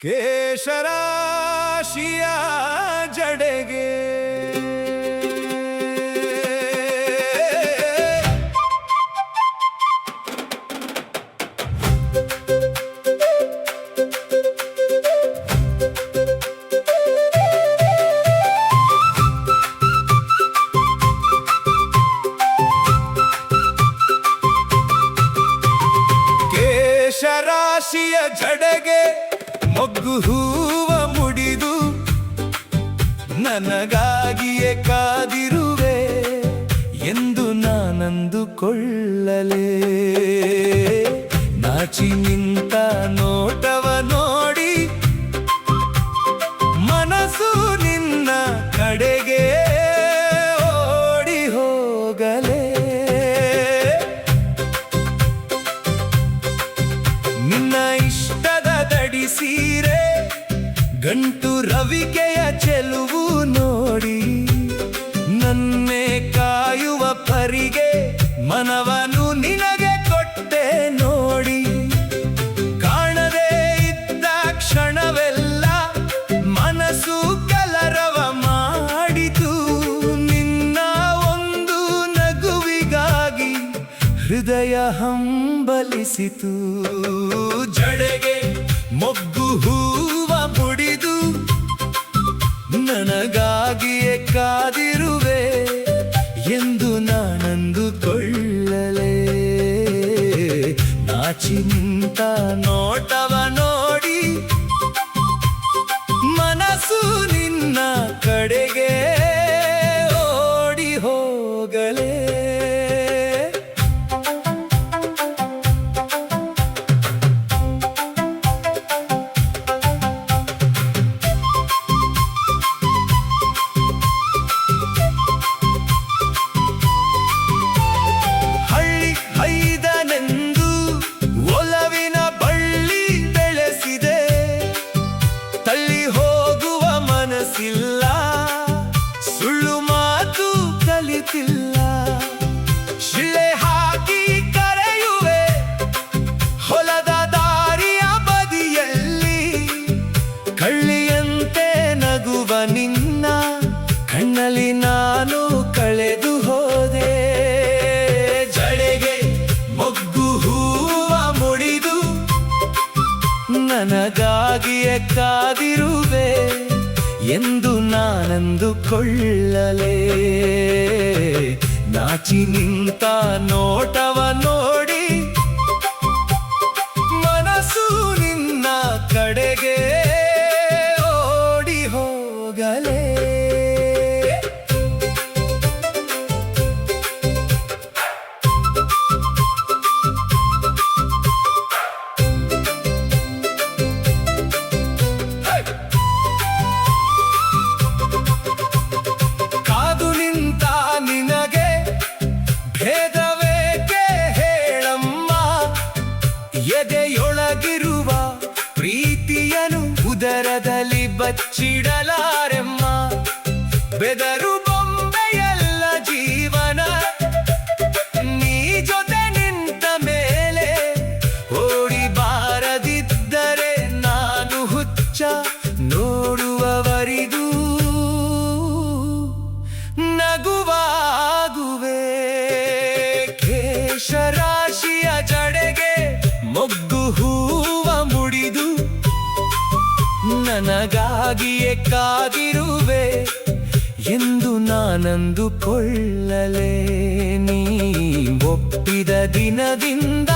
ಕೇಶರಾಶಿಯ ಜಡೆಗೆ ಕೇಶರಾಶಿಯ ಜಡೆಗೆ ಮೊಗ್ಗು ಹೂವ ಮುಡಿದು ನನಗಾಗಿಯೇ ಕಾದಿರುವೆ ಎಂದು ನಾನಂದುಕೊಳ್ಳಲೇ. ನಾಚಿ ನಿಂತ ನೋಟವ ನೋಡಿ ಮನಸ್ಸು ನಿನ್ನ ಕಡೆಗೆ ಓಡಿ ಹೋಗಲೇ. ನಿನ್ನ ಇಷ್ಟದ ದಡಿ ಸೀರೆ ಗಂಟು ರವಿಕೆಯ ಚೆಲುವು ನೋಡಿ ನನ್ನೇ ಕಾಯುವ ಪರಿಗೆ ಮನವನ್ನು ನಿನಗೆ ಕೊಟ್ಟೆ ನೋಡಿ. ಕಾಣದೇ ಇದ್ದ ಕ್ಷಣವೆಲ್ಲ ಮನಸ್ಸು ಕಲರವ ಮಾಡಿತು ನಿನ್ನ ಒಂದು ನಗುವಿಗಾಗಿ ಹೃದಯ ಹಂಬಲಿಸಿತು. ಜಡೆಗೆ ಮೊಗ್ಗು ಹೂವ ಮುಡಿದು ನನಗಾಗಿಯೇ ಕಾದಿರುವೆ ಎಂದು ನಾನಂದುಕೊಳ್ಳಲೇ. ನಾಚಿ ನಿಂತ ನೋಟವ ನೋಡಿ ಮನಸ್ಸು ನಿನ್ನ ಕಡೆಗೆ ಓಡಿ ಹೋಗಲೇ. ಸುಳ್ಳು ಮಾತು ಕಲಿತಿಲ್ಲ ಶಿಲೆ ಹಾಕಿ ಕರೆಯುವೆ ಹೊಲದ ದಾರಿಯ ಬದಿಯಲ್ಲಿ ಕಳ್ಳಿಯಂತೆ ನಗುವ ನಿನ್ನ ಕಣ್ಣಲ್ಲಿ ನಾನು ಕಳೆದು ಹೋದೆ. ಜಡೆಗೆ ಮೊಗ್ಗು ಹೂವ ಮುಡಿದು ನನಗಾಗಿಯೇ ಕಾದಿರುವೆ ಎಂದು ನಾನಂದುಕೊಳ್ಳಲೇ. ನಾಚಿ ನಿಂತ ನೋಟವ ನೋಡಿ ಮನಸ್ಸು ನಿನ್ನ ಕಡೆಗೆ ಓಡಿ ಹೋಗಲೇ. ಎದೆಯೊಳಗಿರುವ ಪ್ರೀತಿಯನು ಉದರದಲ್ಲಿ ಬಚ್ಚಿಡಲಾರೆಮ್ಮ. ಬೆದರು ಬೊಂಬೆಯಲ್ಲ ಜೀವನ ನೀ ಜೊತೆ ನಿಂತ ಮೇಲೆ ಓಡಿ ಬಾರದಿದ್ದರೆ ನಾನು ಹುಚ್ಚ ನೋಡುವವರಿಗೂ ನಗುವಾಗುವೆ. ಕೇಶರಾಶಿಯ ಜಡೆಗೆ ಮೊಗ್ಗು ಹೂವ ಮುಡಿದು ನನಗಾಗಿಯೇ ಕಾದಿರುವೆ ಎಂದು ನಾನಂದುಕೊಳ್ಳಲೇ. ನೀ ಒಪ್ಪಿದ ದಿನದಿಂದ